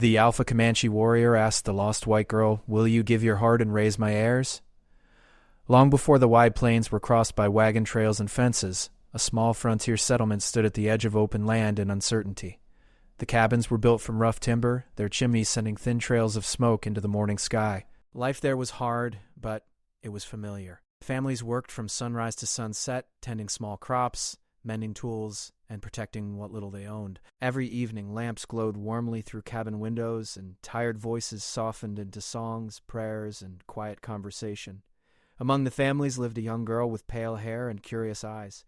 The alpha Comanche warrior asked the lost white girl, "Will you give your heart and raise my heirs?" Long before the wide plains were crossed by wagon trails and fences, a small frontier settlement stood at the edge of open land and uncertainty. The cabins were built from rough timber, their chimneys sending thin trails of smoke into the morning sky. Life there was hard, but it was familiar. Families worked from sunrise to sunset, tending small crops, mending tools, and protecting what little they owned. Every evening, lamps glowed warmly through cabin windows, and tired voices softened into songs, prayers, and quiet conversation. Among the families lived a young girl with pale hair and curious eyes.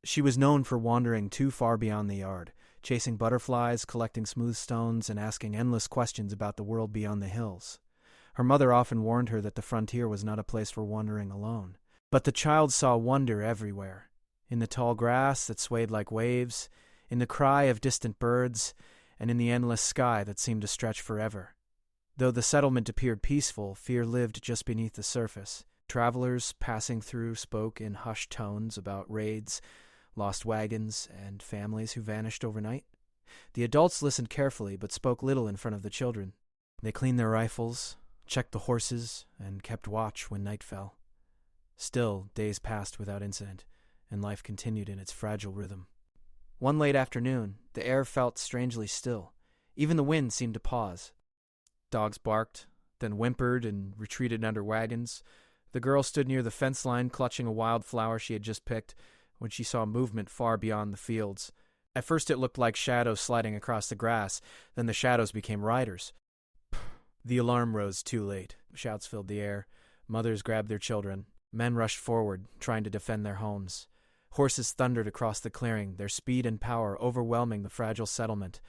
She was known for wandering too far beyond the yard, chasing butterflies, collecting smooth stones, and asking endless questions about the world beyond the hills. Her mother often warned her that the frontier was not a place for wandering alone. But the child saw wonder everywhere. In the tall grass that swayed like waves, in the cry of distant birds, and in the endless sky that seemed to stretch forever. Though the settlement appeared peaceful, fear lived just beneath the surface. Travelers passing through spoke in hushed tones about raids, lost wagons, and families who vanished overnight. The adults listened carefully but spoke little in front of the children. They cleaned their rifles, checked the horses, and kept watch when night fell. Still, days passed without incident, and life continued in its fragile rhythm. One late afternoon, the air felt strangely still. Even the wind seemed to pause. Dogs barked, then whimpered and retreated under wagons. The girl stood near the fence line, clutching a wild flower she had just picked, when she saw movement far beyond the fields. At first it looked like shadows sliding across the grass, then the shadows became riders. The alarm rose too late. Shouts filled the air. Mothers grabbed their children. Men rushed forward, trying to defend their homes. Horses thundered across the clearing, their speed and power overwhelming the fragile settlement.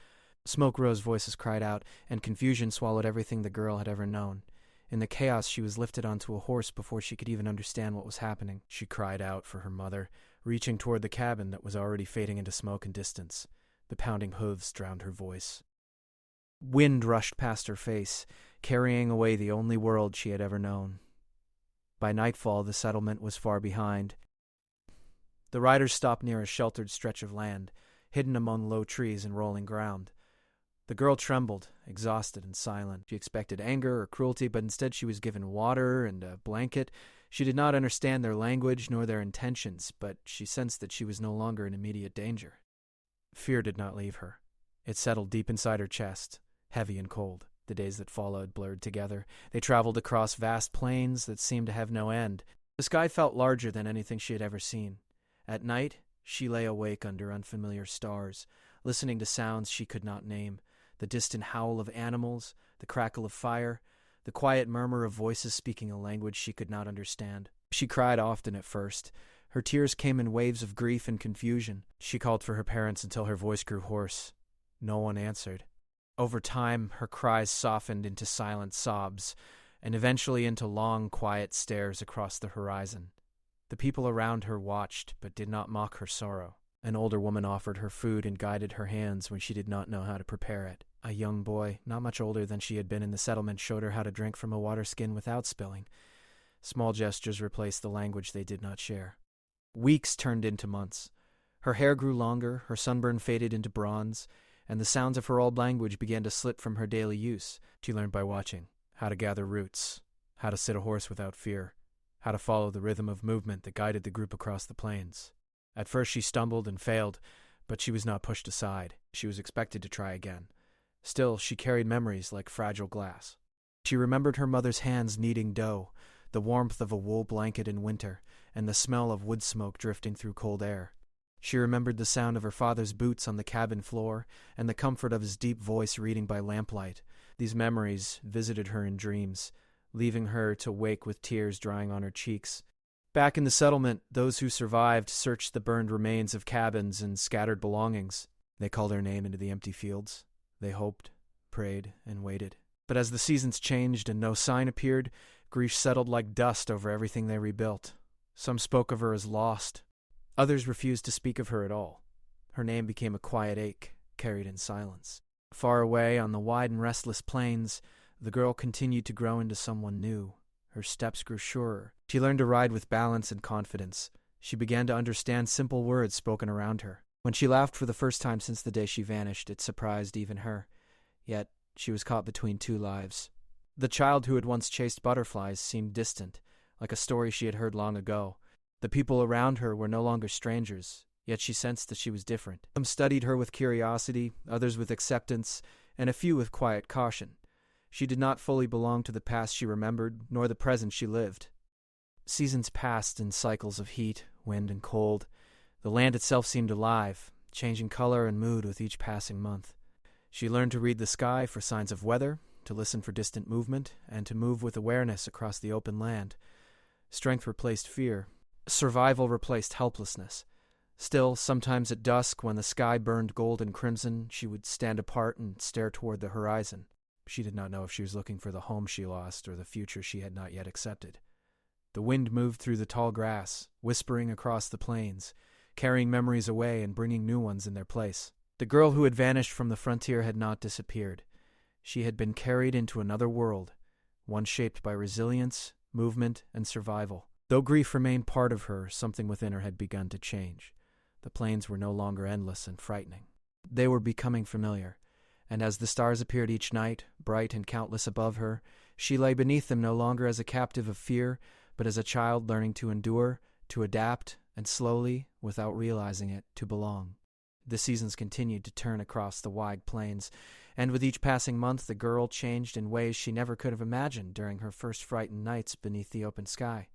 Smoke rose, voices cried out, and confusion swallowed everything the girl had ever known. In the chaos, she was lifted onto a horse before she could even understand what was happening. She cried out for her mother, reaching toward the cabin that was already fading into smoke and distance. The pounding hooves drowned her voice. Wind rushed past her face, carrying away the only world she had ever known. By nightfall, the settlement was far behind. The riders stopped near a sheltered stretch of land, hidden among low trees and rolling ground. The girl trembled, exhausted and silent. She expected anger or cruelty, but instead she was given water and a blanket. She did not understand their language nor their intentions, but she sensed that she was no longer in immediate danger. Fear did not leave her. It settled deep inside her chest, heavy and cold. The days that followed blurred together. They traveled across vast plains that seemed to have no end. The sky felt larger than anything she had ever seen. At night, she lay awake under unfamiliar stars, listening to sounds she could not name. The distant howl of animals, the crackle of fire, the quiet murmur of voices speaking a language she could not understand. She cried often at first. Her tears came in waves of grief and confusion. She called for her parents until her voice grew hoarse. No one answered. Over time, her cries softened into silent sobs, and eventually into long, quiet stares across the horizon. The people around her watched, but did not mock her sorrow. An older woman offered her food and guided her hands when she did not know how to prepare it. A young boy, not much older than she had been in the settlement, showed her how to drink from a water skin without spilling. Small gestures replaced the language they did not share. Weeks turned into months. Her hair grew longer, her sunburn faded into bronze, and the sounds of her old language began to slip from her daily use. She learned by watching how to gather roots, how to sit a horse without fear, how to follow the rhythm of movement that guided the group across the plains. At first she stumbled and failed, but she was not pushed aside. She was expected to try again. Still, she carried memories like fragile glass. She remembered her mother's hands kneading dough, the warmth of a wool blanket in winter, and the smell of wood smoke drifting through cold air. She remembered the sound of her father's boots on the cabin floor and the comfort of his deep voice reading by lamplight. These memories visited her in dreams, leaving her to wake with tears drying on her cheeks. Back in the settlement, those who survived searched the burned remains of cabins and scattered belongings. They called her name into the empty fields. They hoped, prayed, and waited. But as the seasons changed and no sign appeared, grief settled like dust over everything they rebuilt. Some spoke of her as lost. Others refused to speak of her at all. Her name became a quiet ache, carried in silence. Far away on the wide and restless plains, the girl continued to grow into someone new. Her steps grew surer. She learned to ride with balance and confidence. She began to understand simple words spoken around her. When she laughed for the first time since the day she vanished, it surprised even her. Yet she was caught between two lives. The child who had once chased butterflies seemed distant, like a story she had heard long ago. The people around her were no longer strangers, yet she sensed that she was different. Some studied her with curiosity, others with acceptance, and a few with quiet caution. She did not fully belong to the past she remembered, nor the present she lived. Seasons passed in cycles of heat, wind, and cold. The land itself seemed alive, changing color and mood with each passing month. She learned to read the sky for signs of weather, to listen for distant movement, and to move with awareness across the open land. Strength replaced fear. Survival replaced helplessness. Still, sometimes at dusk, when the sky burned gold and crimson, she would stand apart and stare toward the horizon. She did not know if she was looking for the home she lost or the future she had not yet accepted. The wind moved through the tall grass, whispering across the plains, carrying memories away and bringing new ones in their place. The girl who had vanished from the frontier had not disappeared. She had been carried into another world, one shaped by resilience, movement, and survival. Though grief remained part of her, something within her had begun to change. The plains were no longer endless and frightening. They were becoming familiar, and as the stars appeared each night, bright and countless above her, she lay beneath them no longer as a captive of fear, but as a child learning to endure, to adapt, and slowly, without realizing it, to belong. The seasons continued to turn across the wide plains, and with each passing month the girl changed in ways she never could have imagined during her first frightened nights beneath the open sky.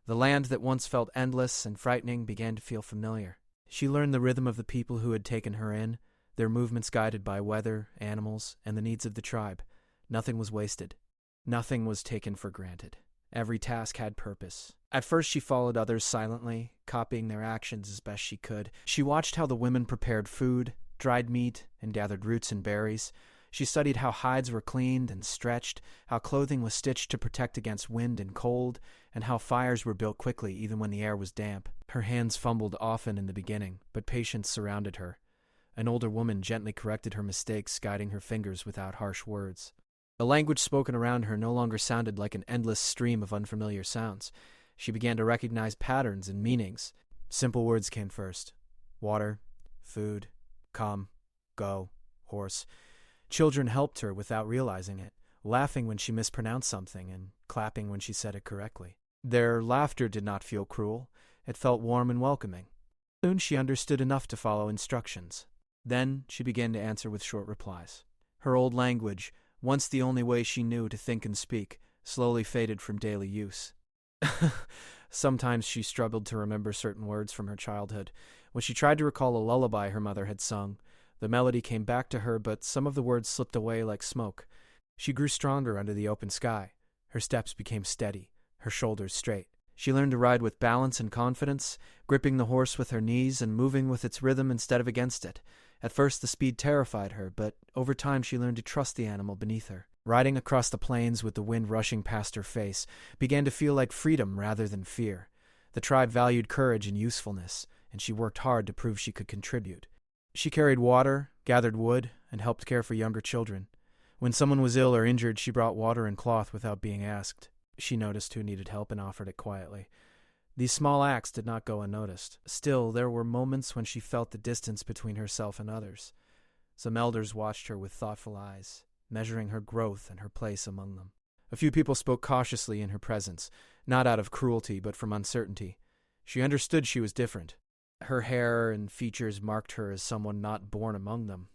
The land that once felt endless and frightening began to feel familiar. She learned the rhythm of the people who had taken her in, their movements guided by weather, animals, and the needs of the tribe. Nothing was wasted. Nothing was taken for granted. Every task had purpose. At first she followed others silently, copying their actions as best she could. She watched how the women prepared food, dried meat, and gathered roots and berries. She studied how hides were cleaned and stretched, how clothing was stitched to protect against wind and cold, and how fires were built quickly even when the air was damp. Her hands fumbled often in the beginning, but patience surrounded her. An older woman gently corrected her mistakes, guiding her fingers without harsh words. The language spoken around her no longer sounded like an endless stream of unfamiliar sounds. She began to recognize patterns and meanings. Simple words came first. Water, food, come, go, horse. Children helped her without realizing it, laughing when she mispronounced something and clapping when she said it correctly. Their laughter did not feel cruel. It felt warm and welcoming. Soon she understood enough to follow instructions. Then she began to answer with short replies. Her old language, once the only way she knew to think and speak, slowly faded from daily use. Sometimes she struggled to remember certain words from her childhood. When she tried to recall a lullaby her mother had sung, the melody came back to her, but some of the words slipped away like smoke. She grew stronger under the open sky. Her steps became steady, her shoulders straight. She learned to ride with balance and confidence, gripping the horse with her knees and moving with its rhythm instead of against it. At first the speed terrified her, but over time she learned to trust the animal beneath her. Riding across the plains with the wind rushing past her face began to feel like freedom rather than fear. The tribe valued courage and usefulness, and she worked hard to prove she could contribute. She carried water, gathered wood, and helped care for younger children. When someone was ill or injured, she brought water and cloth without being asked. She noticed who needed help and offered it quietly. These small acts did not go unnoticed. Still, there were moments when she felt the distance between herself and others. Some elders watched her with thoughtful eyes, measuring her growth and her place among them. A few people spoke cautiously in her presence, not out of cruelty but from uncertainty. She understood she was different. Her hair and features marked her as someone not born among them.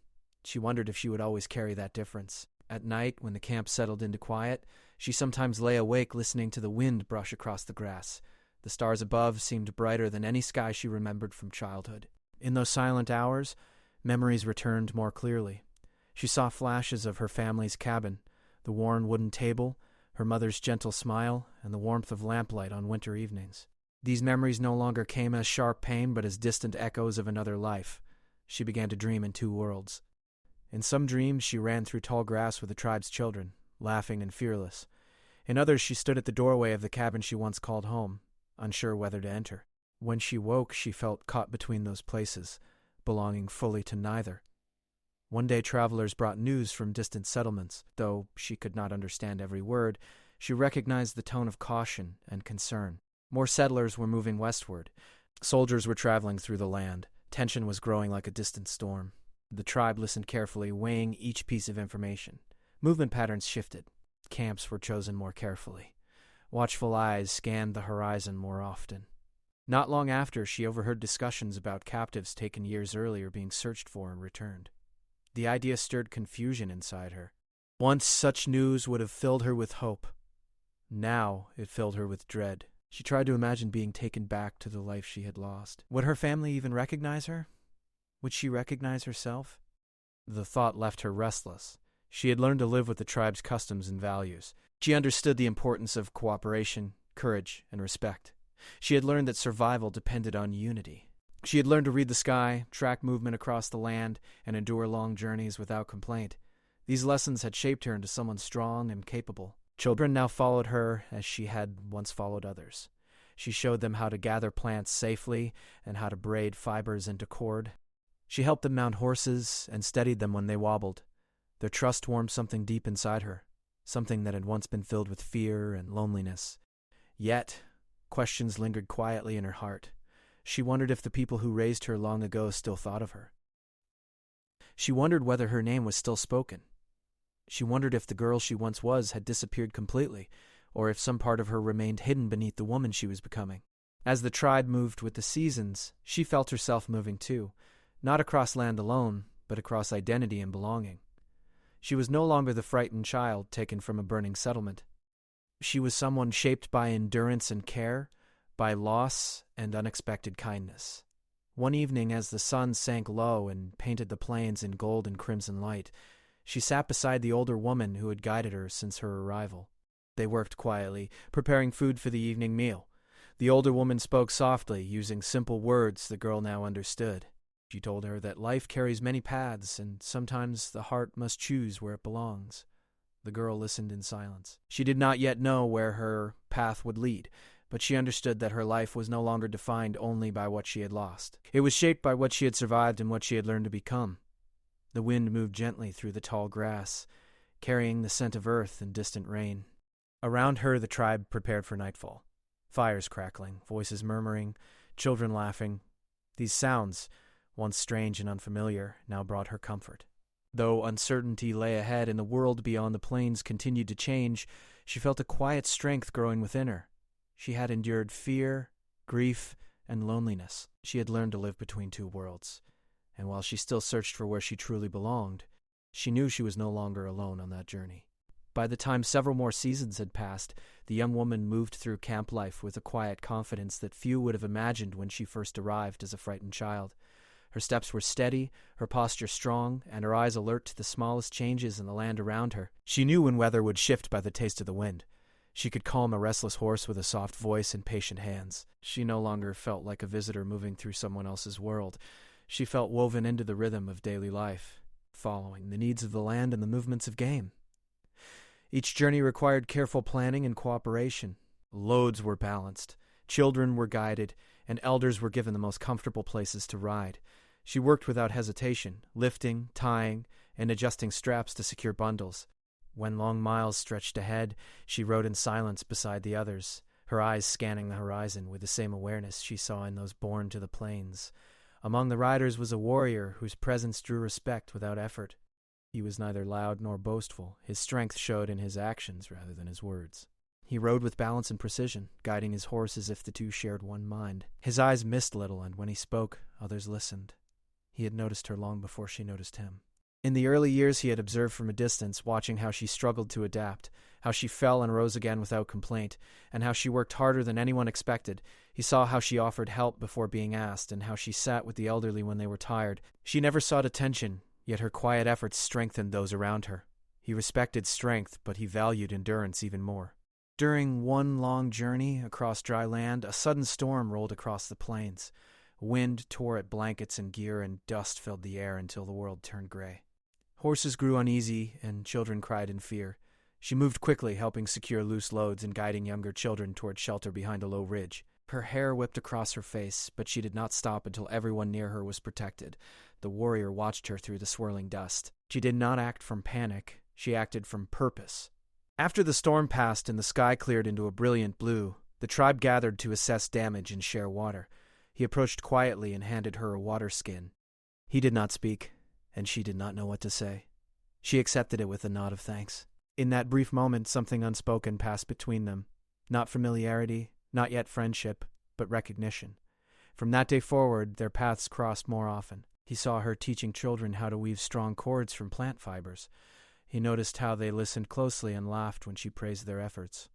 She wondered if she would always carry that difference. At night, when the camp settled into quiet, she sometimes lay awake listening to the wind brush across the grass. The stars above seemed brighter than any sky she remembered from childhood. In those silent hours, memories returned more clearly. She saw flashes of her family's cabin, the worn wooden table, her mother's gentle smile, and the warmth of lamplight on winter evenings. These memories no longer came as sharp pain but as distant echoes of another life. She began to dream in two worlds. In some dreams she ran through tall grass with the tribe's children, laughing and fearless. In others she stood at the doorway of the cabin she once called home, unsure whether to enter. When she woke, she felt caught between those places, belonging fully to neither. One day travelers brought news from distant settlements. Though she could not understand every word, she recognized the tone of caution and concern. More settlers were moving westward. Soldiers were traveling through the land. Tension was growing like a distant storm. The tribe listened carefully, weighing each piece of information. Movement patterns shifted. Camps were chosen more carefully. Watchful eyes scanned the horizon more often. Not long after, she overheard discussions about captives taken years earlier being searched for and returned. The idea stirred confusion inside her. Once such news would have filled her with hope. Now it filled her with dread. She tried to imagine being taken back to the life she had lost. Would her family even recognize her? Would she recognize herself? The thought left her restless. She had learned to live with the tribe's customs and values. She understood the importance of cooperation, courage, and respect. She had learned that survival depended on unity. She had learned to read the sky, track movement across the land, and endure long journeys without complaint. These lessons had shaped her into someone strong and capable. Children now followed her as she had once followed others. She showed them how to gather plants safely and how to braid fibers into cord. She helped them mount horses and steadied them when they wobbled. Their trust warmed something deep inside her, something that had once been filled with fear and loneliness. Yet, questions lingered quietly in her heart. She wondered if the people who raised her long ago still thought of her. She wondered whether her name was still spoken. She wondered if the girl she once was had disappeared completely, or if some part of her remained hidden beneath the woman she was becoming. As the tribe moved with the seasons, she felt herself moving too, not across land alone, but across identity and belonging. She was no longer the frightened child taken from a burning settlement. She was someone shaped by endurance and care, by loss and unexpected kindness. One evening, as the sun sank low and painted the plains in gold and crimson light, she sat beside the older woman who had guided her since her arrival. They worked quietly, preparing food for the evening meal. The older woman spoke softly, using simple words the girl now understood. She told her that life carries many paths, and sometimes the heart must choose where it belongs. The girl listened in silence. She did not yet know where her path would lead, but she understood that her life was no longer defined only by what she had lost. It was shaped by what she had survived and what she had learned to become. The wind moved gently through the tall grass, carrying the scent of earth and distant rain. Around her, the tribe prepared for nightfall. Fires crackling, voices murmuring, children laughing. These sounds, once strange and unfamiliar, now brought her comfort. Though uncertainty lay ahead and the world beyond the plains continued to change, she felt a quiet strength growing within her. She had endured fear, grief, and loneliness. She had learned to live between two worlds. And while she still searched for where she truly belonged, she knew she was no longer alone on that journey. By the time several more seasons had passed, the young woman moved through camp life with a quiet confidence that few would have imagined when she first arrived as a frightened child. Her steps were steady, her posture strong, and her eyes alert to the smallest changes in the land around her. She knew when weather would shift by the taste of the wind. She could calm a restless horse with a soft voice and patient hands. She no longer felt like a visitor moving through someone else's world. She felt woven into the rhythm of daily life, following the needs of the land and the movements of game. Each journey required careful planning and cooperation. Loads were balanced, children were guided, and elders were given the most comfortable places to ride. She worked without hesitation, lifting, tying, and adjusting straps to secure bundles. When long miles stretched ahead, she rode in silence beside the others, her eyes scanning the horizon with the same awareness she saw in those born to the plains. Among the riders was a warrior whose presence drew respect without effort. He was neither loud nor boastful. His strength showed in his actions rather than his words. He rode with balance and precision, guiding his horse as if the two shared one mind. His eyes missed little, and when he spoke, others listened. He had noticed her long before she noticed him. In the early years, he had observed from a distance, watching how she struggled to adapt, how she fell and rose again without complaint, and how she worked harder than anyone expected. He saw how she offered help before being asked, and how she sat with the elderly when they were tired. She never sought attention, yet her quiet efforts strengthened those around her. He respected strength, but he valued endurance even more. During one long journey across dry land, a sudden storm rolled across the plains. Wind tore at blankets and gear, and dust filled the air until the world turned gray. Horses grew uneasy, and children cried in fear. She moved quickly, helping secure loose loads and guiding younger children toward shelter behind a low ridge. Her hair whipped across her face, but she did not stop until everyone near her was protected. The warrior watched her through the swirling dust. She did not act from panic. She acted from purpose. After the storm passed and the sky cleared into a brilliant blue, the tribe gathered to assess damage and share water. He approached quietly and handed her a water skin. He did not speak, and she did not know what to say. She accepted it with a nod of thanks. In that brief moment, something unspoken passed between them. Not familiarity, not yet friendship, but recognition. From that day forward, their paths crossed more often. He saw her teaching children how to weave strong cords from plant fibers. He noticed how they listened closely and laughed when she praised their efforts.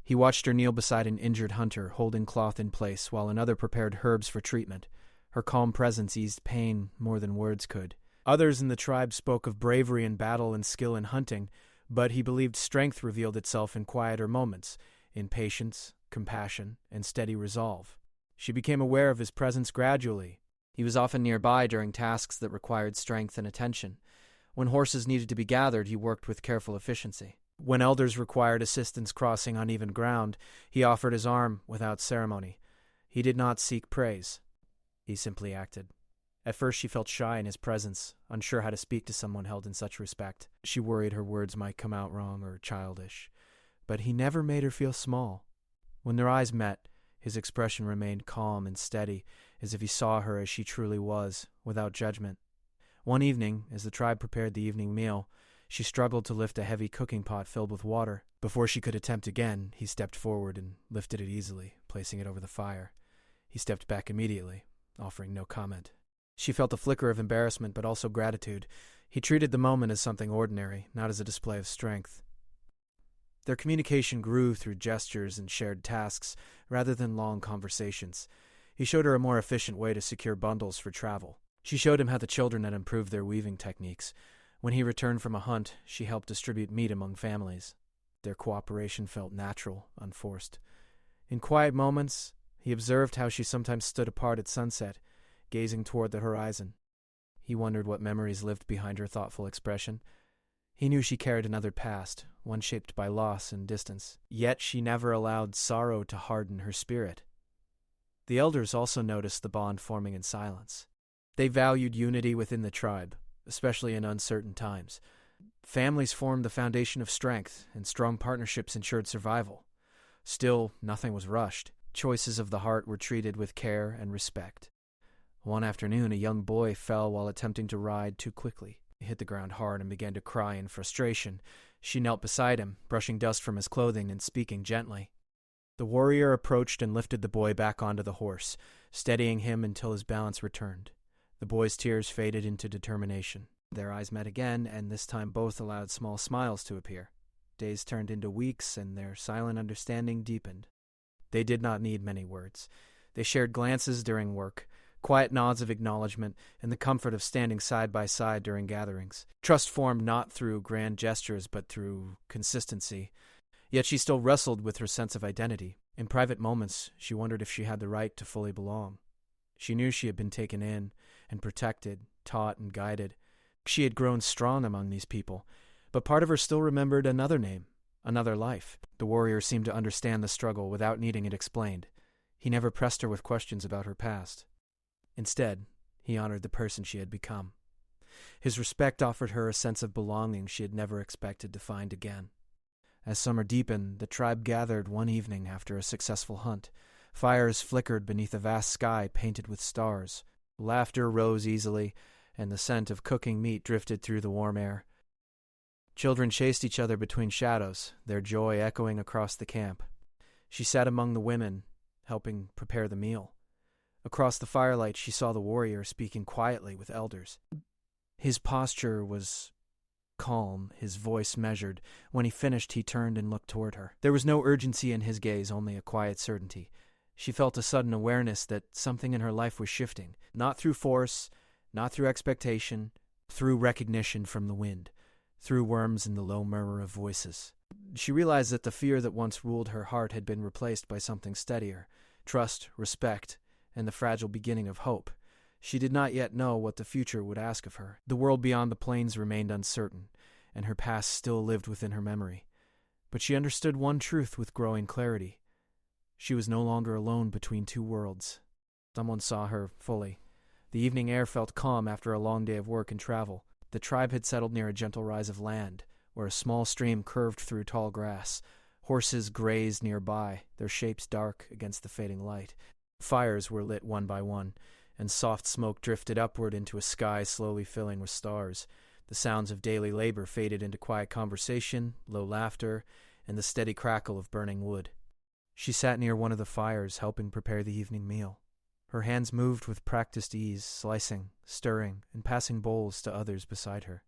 He watched her kneel beside an injured hunter, holding cloth in place, while another prepared herbs for treatment. Her calm presence eased pain more than words could. Others in the tribe spoke of bravery in battle and skill in hunting, but he believed strength revealed itself in quieter moments, in patience, compassion, and steady resolve. She became aware of his presence gradually. He was often nearby during tasks that required strength and attention. When horses needed to be gathered, he worked with careful efficiency. When elders required assistance crossing uneven ground, he offered his arm without ceremony. He did not seek praise. He simply acted. At first she felt shy in his presence, unsure how to speak to someone held in such respect. She worried her words might come out wrong or childish. But he never made her feel small. When their eyes met, his expression remained calm and steady, as if he saw her as she truly was, without judgment. One evening, as the tribe prepared the evening meal, she struggled to lift a heavy cooking pot filled with water. Before she could attempt again, he stepped forward and lifted it easily, placing it over the fire. He stepped back immediately, offering no comment. She felt a flicker of embarrassment, but also gratitude. He treated the moment as something ordinary, not as a display of strength. Their communication grew through gestures and shared tasks, rather than long conversations. He showed her a more efficient way to secure bundles for travel. She showed him how the children had improved their weaving techniques. When he returned from a hunt, she helped distribute meat among families. Their cooperation felt natural, unforced. In quiet moments, he observed how she sometimes stood apart at sunset, gazing toward the horizon. He wondered what memories lived behind her thoughtful expression. He knew she carried another past, one shaped by loss and distance. Yet she never allowed sorrow to harden her spirit. The elders also noticed the bond forming in silence. They valued unity within the tribe, especially in uncertain times. Families formed the foundation of strength, and strong partnerships ensured survival. Still, nothing was rushed. Choices of the heart were treated with care and respect. One afternoon, a young boy fell while attempting to ride too quickly. He hit the ground hard and began to cry in frustration. She knelt beside him, brushing dust from his clothing and speaking gently. The warrior approached and lifted the boy back onto the horse, steadying him until his balance returned. The boy's tears faded into determination. Their eyes met again, and this time both allowed small smiles to appear. Days turned into weeks, and their silent understanding deepened. They did not need many words. They shared glances during work, quiet nods of acknowledgement, and the comfort of standing side by side during gatherings. Trust formed not through grand gestures, but through consistency. Yet she still wrestled with her sense of identity. In private moments, she wondered if she had the right to fully belong. She knew she had been taken in and protected, taught and guided. She had grown strong among these people, but part of her still remembered another name, another life. The warrior seemed to understand the struggle without needing it explained. He never pressed her with questions about her past. Instead, he honored the person she had become. His respect offered her a sense of belonging she had never expected to find again. As summer deepened, the tribe gathered one evening after a successful hunt. Fires flickered beneath a vast sky painted with stars. Laughter rose easily, and the scent of cooking meat drifted through the warm air. Children chased each other between shadows, their joy echoing across the camp. She sat among the women, helping prepare the meal. Across the firelight, she saw the warrior speaking quietly with elders. His posture was calm, his voice measured. When he finished, he turned and looked toward her. There was no urgency in his gaze, only a quiet certainty. She felt a sudden awareness that something in her life was shifting, not through force, not through expectation, through recognition from the wind, through worms in the low murmur of voices. She realized that the fear that once ruled her heart had been replaced by something steadier, trust, respect, and the fragile beginning of hope. She did not yet know what the future would ask of her. The world beyond the plains remained uncertain, and her past still lived within her memory. But she understood one truth with growing clarity. She was no longer alone between two worlds. Someone saw her fully. The evening air felt calm after a long day of work and travel. The tribe had settled near a gentle rise of land, where a small stream curved through tall grass. Horses grazed nearby, their shapes dark against the fading light. Fires were lit one by one, and soft smoke drifted upward into a sky slowly filling with stars. The sounds of daily labor faded into quiet conversation, low laughter, and the steady crackle of burning wood. She sat near one of the fires, helping prepare the evening meal. Her hands moved with practiced ease, slicing, stirring, and passing bowls to others beside her.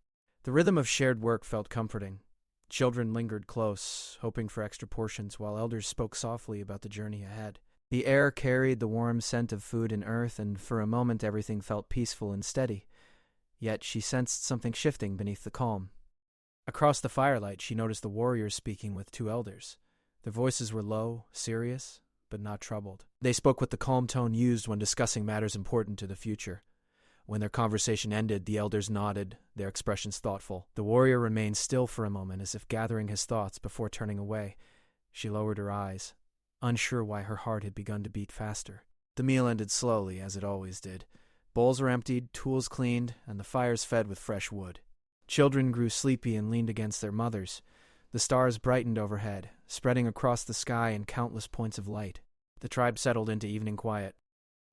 The rhythm of shared work felt comforting. Children lingered close, hoping for extra portions, while elders spoke softly about the journey ahead. The air carried the warm scent of food and earth, and for a moment everything felt peaceful and steady. Yet she sensed something shifting beneath the calm. Across the firelight, she noticed the warriors speaking with two elders. Their voices were low, serious, but not troubled. They spoke with the calm tone used when discussing matters important to the future. When their conversation ended, the elders nodded, their expressions thoughtful. The warrior remained still for a moment, as if gathering his thoughts before turning away. She lowered her eyes, unsure why her heart had begun to beat faster. The meal ended slowly, as it always did. Bowls were emptied, tools cleaned, and the fires fed with fresh wood. Children grew sleepy and leaned against their mothers. The stars brightened overhead, spreading across the sky in countless points of light. The tribe settled into evening quiet.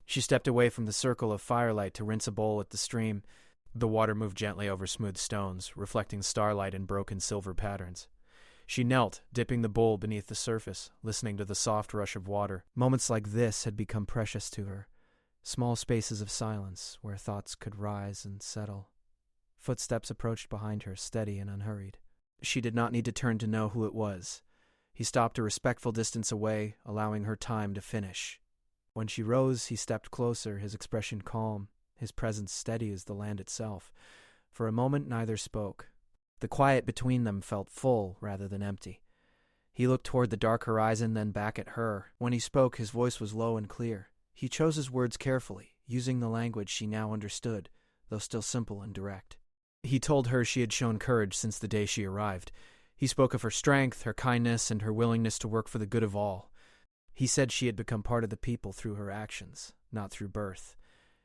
She stepped away from the circle of firelight to rinse a bowl at the stream. The water moved gently over smooth stones, reflecting starlight in broken silver patterns. She knelt, dipping the bowl beneath the surface, listening to the soft rush of water. Moments like this had become precious to her. Small spaces of silence where thoughts could rise and settle. Footsteps approached behind her, steady and unhurried. She did not need to turn to know who it was. He stopped a respectful distance away, allowing her time to finish. When she rose, he stepped closer, his expression calm, his presence steady as the land itself. For a moment, neither spoke. The quiet between them felt full rather than empty. He looked toward the dark horizon, then back at her. When he spoke, his voice was low and clear. He chose his words carefully, using the language she now understood, though still simple and direct. He told her she had shown courage since the day she arrived. He spoke of her strength, her kindness, and her willingness to work for the good of all. He said she had become part of the people through her actions, not through birth.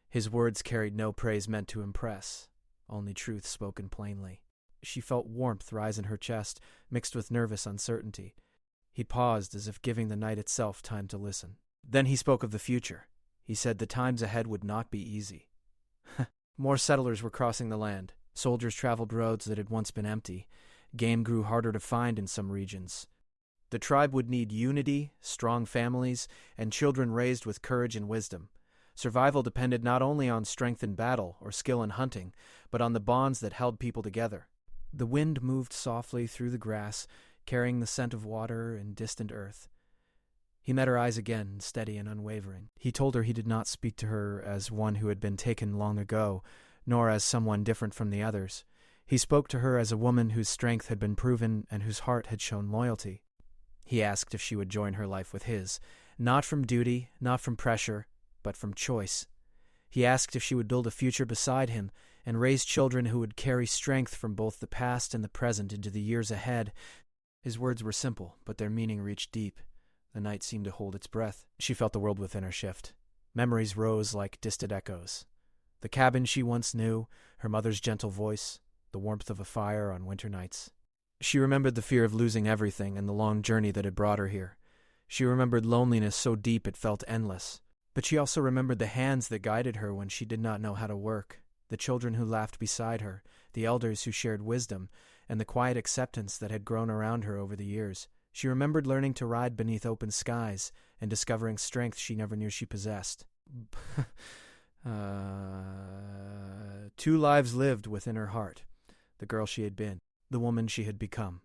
His words carried no praise meant to impress, only truth spoken plainly. She felt warmth rise in her chest, mixed with nervous uncertainty. He paused, as if giving the night itself time to listen. Then he spoke of the future. He said the times ahead would not be easy. More settlers were crossing the land. Soldiers traveled roads that had once been empty. Game grew harder to find in some regions. The tribe would need unity, strong families, and children raised with courage and wisdom. Survival depended not only on strength in battle or skill in hunting, but on the bonds that held people together. The wind moved softly through the grass, carrying the scent of water and distant earth. He met her eyes again, steady and unwavering. He told her he did not speak to her as one who had been taken long ago, nor as someone different from the others. He spoke to her as a woman whose strength had been proven and whose heart had shown loyalty. He asked if she would join her life with his, not from duty, not from pressure, but from choice. He asked if she would build a future beside him and raise children who would carry strength from both the past and the present into the years ahead. His words were simple, but their meaning reached deep. The night seemed to hold its breath. She felt the world within her shift. Memories rose like distant echoes. The cabin she once knew, her mother's gentle voice, the warmth of a fire on winter nights. She remembered the fear of losing everything and the long journey that had brought her here. She remembered loneliness so deep it felt endless. But she also remembered the hands that guided her when she did not know how to work, the children who laughed beside her, the elders who shared wisdom, and the quiet acceptance that had grown around her over the years. She remembered learning to ride beneath open skies and discovering strength she never knew she possessed. 2 lives lived within her heart, the girl she had been, the woman she had become.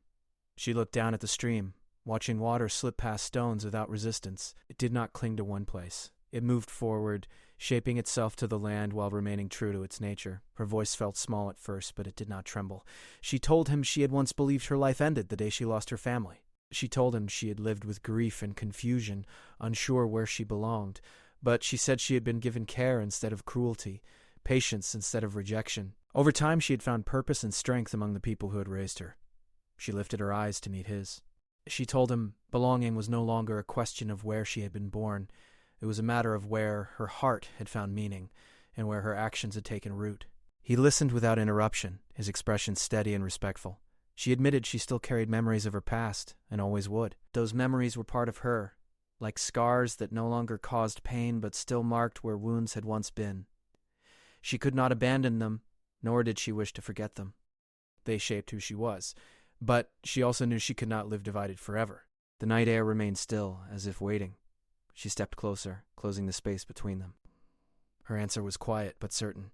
She looked down at the stream, watching water slip past stones without resistance. It did not cling to one place. It moved forward, shaping itself to the land while remaining true to its nature. Her voice felt small at first, but it did not tremble. She told him she had once believed her life ended the day she lost her family. She told him she had lived with grief and confusion, unsure where she belonged, but she said she had been given care instead of cruelty, patience instead of rejection. Over time, she had found purpose and strength among the people who had raised her. She lifted her eyes to meet his. She told him belonging was no longer a question of where she had been born. It was a matter of where her heart had found meaning and where her actions had taken root. He listened without interruption, his expression steady and respectful. She admitted she still carried memories of her past, and always would. Those memories were part of her, like scars that no longer caused pain but still marked where wounds had once been. She could not abandon them, nor did she wish to forget them. They shaped who she was, but she also knew she could not live divided forever. The night air remained still, as if waiting. She stepped closer, closing the space between them. Her answer was quiet but certain.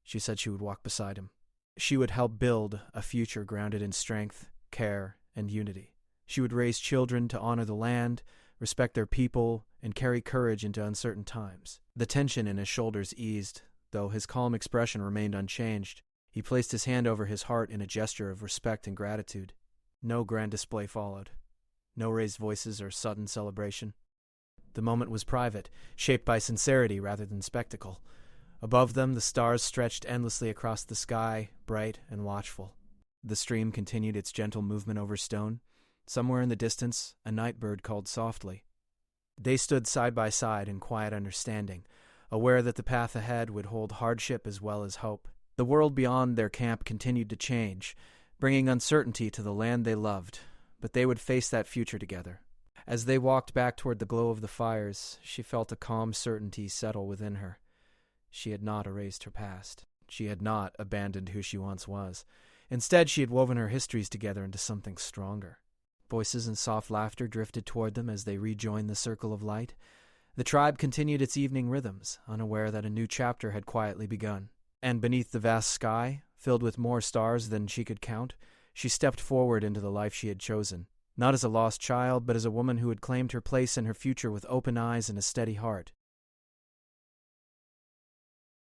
She said she would walk beside him. She would help build a future grounded in strength, care, and unity. She would raise children to honor the land, respect their people, and carry courage into uncertain times. The tension in his shoulders eased, though his calm expression remained unchanged. He placed his hand over his heart in a gesture of respect and gratitude. No grand display followed. No raised voices or sudden celebration. The moment was private, shaped by sincerity rather than spectacle. Above them, the stars stretched endlessly across the sky, bright and watchful. The stream continued its gentle movement over stone. Somewhere in the distance, a night bird called softly. They stood side by side in quiet understanding, aware that the path ahead would hold hardship as well as hope. The world beyond their camp continued to change, bringing uncertainty to the land they loved, but they would face that future together. As they walked back toward the glow of the fires, she felt a calm certainty settle within her. She had not erased her past. She had not abandoned who she once was. Instead, she had woven her histories together into something stronger. Voices and soft laughter drifted toward them as they rejoined the circle of light. The tribe continued its evening rhythms, unaware that a new chapter had quietly begun. And beneath the vast sky, filled with more stars than she could count, she stepped forward into the life she had chosen. Not as a lost child, but as a woman who had claimed her place in her future with open eyes and a steady heart.